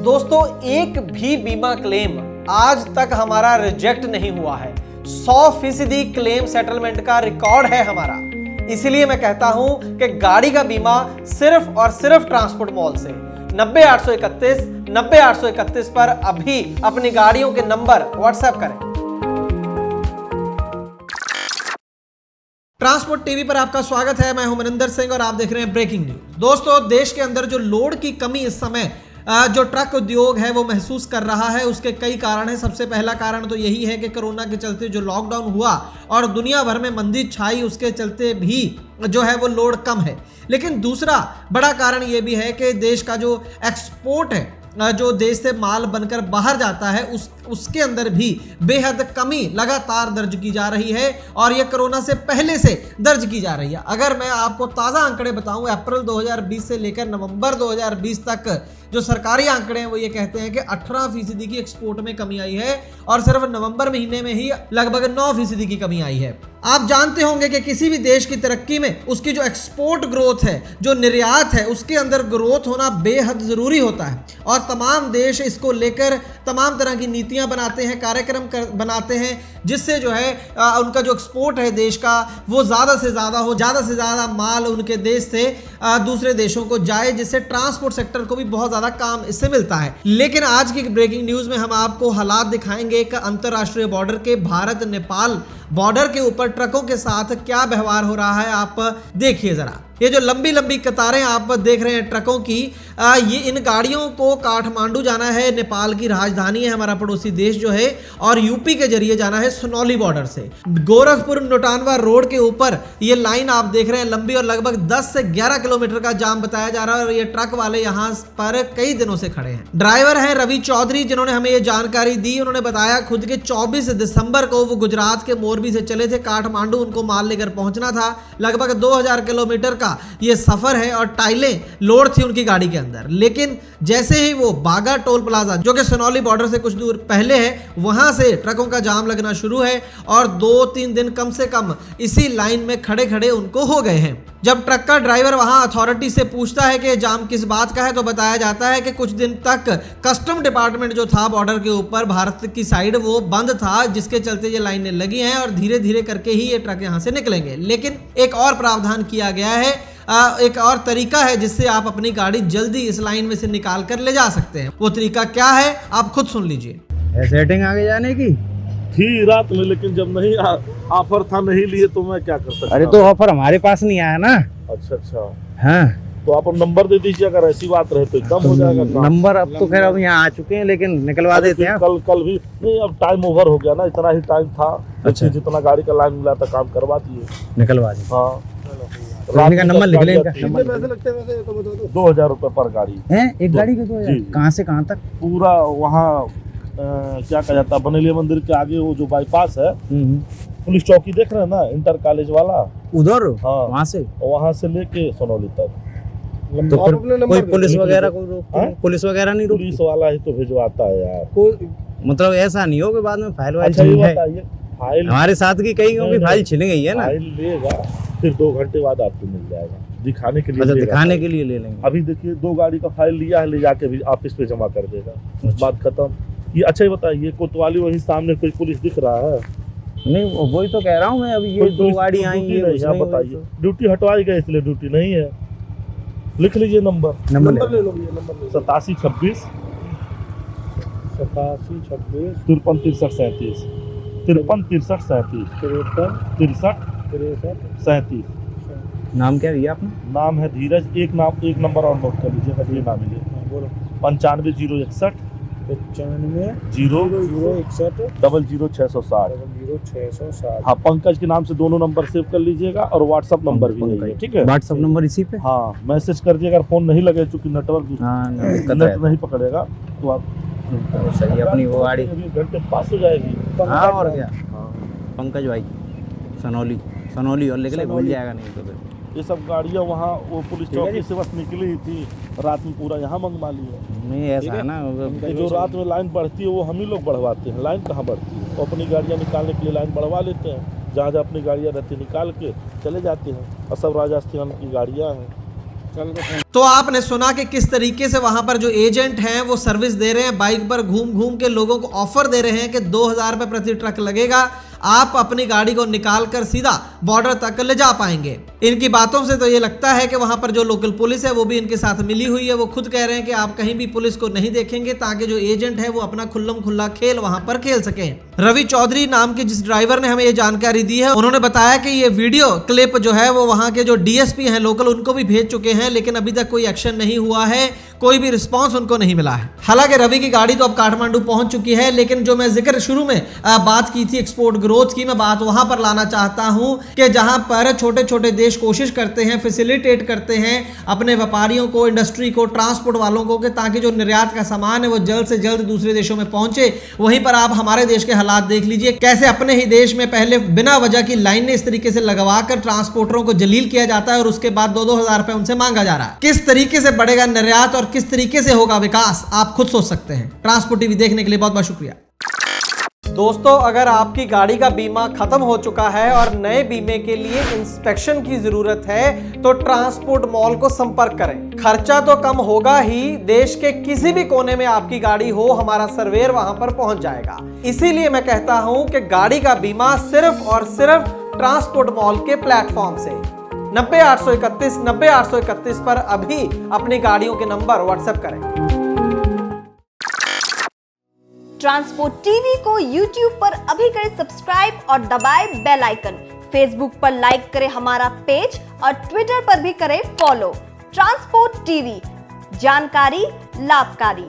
दोस्तों, एक भी बीमा क्लेम आज तक हमारा रिजेक्ट नहीं हुआ है। 100% क्लेम सेटलमेंट का रिकॉर्ड है हमारा। इसीलिए मैं कहता हूं कि गाड़ी का बीमा सिर्फ और सिर्फ ट्रांसपोर्ट मॉल से 90-831 पर अभी अपनी गाड़ियों के नंबर व्हाट्सएप करें। ट्रांसपोर्ट टीवी पर आपका स्वागत है। मैं हूं मनिंदर सिंह और आप देख रहे हैं ब्रेकिंग न्यूज। दोस्तों, देश के अंदर जो लोड की कमी इस समय जो ट्रक उद्योग है वो महसूस कर रहा है, उसके कई कारण हैं। सबसे पहला कारण तो यही है कि कोरोना के चलते जो लॉकडाउन हुआ और दुनिया भर में मंदी छाई, उसके चलते भी जो है वो लोड कम है। लेकिन दूसरा बड़ा कारण ये भी है कि देश का जो एक्सपोर्ट है, जो देश से माल बनकर बाहर जाता है, उसके अंदर भी बेहद कमी लगातार दर्ज की जा रही है और यह कोरोना से पहले से दर्ज की जा रही है। अगर मैं आपको ताज़ा आंकड़े बताऊं, अप्रैल 2020 से लेकर नवंबर 2020 तक जो सरकारी आंकड़े हैं वो ये कहते हैं कि 18% की एक्सपोर्ट में कमी आई है और सिर्फ नवंबर महीने में ही लगभग 9% की कमी आई है। आप जानते होंगे कि किसी भी देश की तरक्की में उसकी जो एक्सपोर्ट ग्रोथ है, जो निर्यात है, उसके अंदर ग्रोथ होना बेहद ज़रूरी होता है और तमाम देश इसको लेकर तमाम तरह की नीतियां बनाते हैं, कार्यक्रम बनाते हैं, जिससे जो है उनका जो एक्सपोर्ट है देश का वो ज़्यादा से ज़्यादा हो, ज़्यादा से ज़्यादा माल उनके देश से दूसरे देशों को जाए, जिससे ट्रांसपोर्ट सेक्टर को भी बहुत ज़्यादा काम इससे मिलता है। लेकिन आज की ब्रेकिंग न्यूज़ में हम आपको हालात दिखाएंगे एक अंतर्राष्ट्रीय बॉर्डर के, भारत नेपाल बॉर्डर के ऊपर ट्रकों के साथ क्या व्यवहार हो रहा है। आप देखिए जरा, ये जो लंबी लंबी कतारें आप देख रहे हैं ट्रकों की, ये इन गाड़ियों को काठमांडू जाना है, नेपाल की राजधानी है हमारा पड़ोसी देश जो है, और यूपी के जरिए जाना है सुनौली बॉर्डर से। गोरखपुर नोटानवा रोड के ऊपर ये लाइन आप देख रहे हैं लंबी, और लगभग 10 से 11 किलोमीटर का जाम बताया जा रहा है और ये ट्रक वाले यहाँ पर कई दिनों से खड़े हैं। ड्राइवर है रवि चौधरी, जिन्होंने हमें ये जानकारी दी। उन्होंने बताया खुद के 24 दिसंबर को वो गुजरात के मोरबी से चले थे काठमांडू, उनको माल लेकर पहुंचना था। लगभग 2000 किलोमीटर का ये सफर है और टाइलें लोड थी उनकी गाड़ी के अंदर। लेकिन जैसे ही वो बागा टोल प्लाजा, जो कि सुनौली बॉर्डर से कुछ दूर पहले है, वहां से ट्रकों का जाम लगना शुरू है और 2-3 दिन कम से कम इसी लाइन में खड़े खड़े उनको हो गए हैं। जब ट्रक का ड्राइवर वहां अथॉरिटी से पूछता है कि जाम किस बात का है, तो बताया जाता है कि कुछ दिन तक कस्टम डिपार्टमेंट जो था बॉर्डर के ऊपर भारत की साइड वो बंद था, जिसके चलते ये लाइनें लगी हैं और धीरे धीरे करके ही ये ट्रक यहां से निकलेंगे। लेकिन एक और प्रावधान किया गया है, एक और तरीका है जिससे आप अपनी गाड़ी जल्दी इस लाइन में से निकाल कर ले जा सकते हैं। वो तरीका क्या है आप खुद सुन लीजिए। सेटिंग आगे जाने की थी रात में, लेकिन जब नहीं ऑफर था नहीं लिए तो मैं क्या कर सकता। अरे तो ऑफर हमारे पास नहीं आया ना। अच्छा हाँ, तो आप नंबर दे दीजिए, अगर ऐसी बात रहे तो एकदम हो जाएगा काम। नंबर अब तो खैर अब यहाँ आ चुके हैं, लेकिन निकलवा देते हैं। कल भी नहीं, अब टाइम ओवर हो गया ना, इतना ही टाइम था। अच्छा, जितना गाड़ी का लाइन मिला था काम करवा दिए, निकलवा दिए। हाँ, का नंबर लिख लें। पैसे लगते हैं 2000 रुपए पर गाड़ी है एक गाड़ी के 2000। कहाँ से कहाँ तक? पूरा वहाँ क्या कहा जाता है, बनेलिया मंदिर के आगे वो जो बाईपास है, पुलिस चौकी देख रहे हैं ना, इंटर कॉलेज वाला, उधर। हाँ, वहाँ से लेके सोनौली तक। तो फिर कोई पुलिस वगैरह को पुलिस वगैरह नहीं रोकती? पुलिस वाला ही तो भिजवाता है यार। मतलब ऐसा नहीं हो कि बाद में फाइल अच्छा ये बताइए, फाइल हमारे साथ की कई की फाइल छिन गई है ना। फाइल लेगा, फिर 2 घंटे बाद आपको मिल जाएगा, दिखाने के लिए। अच्छा, दिखाने के लिए ले लेंगे। अभी देखिए 2 गाड़ी का फाइल लिया है, ले जाके भी ऑफिस पे जमा कर देगा, बात खत्म। ये अच्छा ही बताइए, कोतवाली वही सामने कोई पुलिस दिख रहा है? नहीं, वही तो कह रहा हूँ मैं। अभी ये 2 गाड़ी आई है, बताइए ड्यूटी हटवाई गई इसलिए ड्यूटी नहीं है। लिख लीजिए नंबर ले लो, 8726 53 63 37। नाम क्या भैया अपना? नाम है धीरज। एक नंबर और नोट कर लीजिए, ये नाम है 95 061 0061 हाँ, पंकज के नाम से दोनों नंबर सेव कर लीजिएगा और व्हाट्सएप नंबर भी है, ठीक है? व्हाट्सएप नंबर इसी पे? हाँ, मैसेज कर दिएगा। अगर फोन नहीं लगे, चूंकि नेटवर्क नेट नहीं पकड़ेगा, तो आप सही अपनी वो गाड़ी घंटे पास हो जाएगी। हाँ, और क्या। पंकज भाई सनौली और निकले, भूल जाएगा नहीं तो फिर। ये सब गाड़ियाँ वहाँ वो पुलिस चौकी से बस निकली ही थी, रात में पूरा यहाँ मंगवा लिया। नहीं ऐसा है ना, जो रात में लाइन बढ़ती है वो हम ही लोग बढ़वाते हैं, लाइन कहाँ बढ़ती है। वो अपनी गाड़ियाँ निकालने के लिए लाइन बढ़वा लेते हैं, जहाँ जहाँ अपनी गाड़ियाँ रहती निकाल के चले जाते हैं। और सब राजस्थान की गाड़ियाँ हैं। तो आपने सुना कि किस तरीके से वहां पर जो एजेंट हैं वो सर्विस दे रहे हैं, बाइक पर घूम घूम के लोगों को ऑफर दे रहे हैं कि 2000 रुपये प्रति ट्रक लगेगा, आप अपनी गाड़ी को निकाल कर सीधा बॉर्डर तक ले जा पाएंगे। इनकी बातों से तो ये लगता है कि वहां पर जो लोकल पुलिस है वो भी इनके साथ मिली हुई है। वो खुद कह रहे हैं कि आप कहीं भी पुलिस को नहीं देखेंगे ताकि जो एजेंट है वो अपना खुल्लम खुल्ला खेल वहां पर खेल सकें। रवि चौधरी नाम के जिस ड्राइवर ने हमें ये जानकारी दी है, उन्होंने बताया कि ये वीडियो क्लिप जो है वो वहां के जो डीएसपी हैं लोकल उनको भी भेज चुके हैं, लेकिन अभी तक कोई एक्शन नहीं हुआ है, कोई भी रिस्पांस उनको नहीं मिला है। हालांकि रवि की गाड़ी तो अब काठमांडू पहुंच चुकी है, लेकिन जो मैं जिक्र शुरू में बात की थी एक्सपोर्ट ग्रोथ की, मैं बात वहां पर लाना चाहता हूं कि जहां पर छोटे छोटे देश कोशिश करते हैं, फैसिलिटेट करते हैं अपने व्यापारियों को, इंडस्ट्री को, ट्रांसपोर्ट वालों को, कि ताकि जो निर्यात का सामान है वो जल्द से जल्द दूसरे देशों में पहुंचे। वहीं पर आप हमारे देश के हालात देख लीजिए, कैसे अपने ही देश में पहले बिना वजह की लाइनें इस तरीके से लगवाकर ट्रांसपोर्टरों को जलील किया जाता है और उसके बाद 2-2 हजार रुपए उनसे मांगा जा रहा है। किस तरीके से बढ़ेगा निर्यात और किस तरीके से होगा विकास, आप खुद सोच सकते हैं। ट्रांसपोर्ट टीवी देखने के लिए बहुत बहुत शुक्रिया। दोस्तों, अगर आपकी गाड़ी का बीमा खत्म हो चुका है और नए बीमे के लिए इंस्पेक्शन की जरूरत है तो ट्रांसपोर्ट मॉल को संपर्क करें। खर्चा तो कम होगा ही, देश के किसी भी कोने में आपकी गाड़ी हो, हमारा सर्वेयर वहां पर पहुंच जाएगा। इसीलिए मैं कहता हूं कि गाड़ी का बीमा सिर्फ और सिर्फ ट्रांसपोर्ट मॉल के प्लेटफॉर्म से 90-831 पर अभी अपनी गाड़ियों के नंबर व्हाट्सएप करें। ट्रांसपोर्ट टीवी को YouTube पर अभी करें सब्सक्राइब और दबाएं बेल आइकन। फेसबुक पर लाइक करें हमारा पेज और ट्विटर पर भी करें फॉलो। ट्रांसपोर्ट टीवी, जानकारी लाभकारी।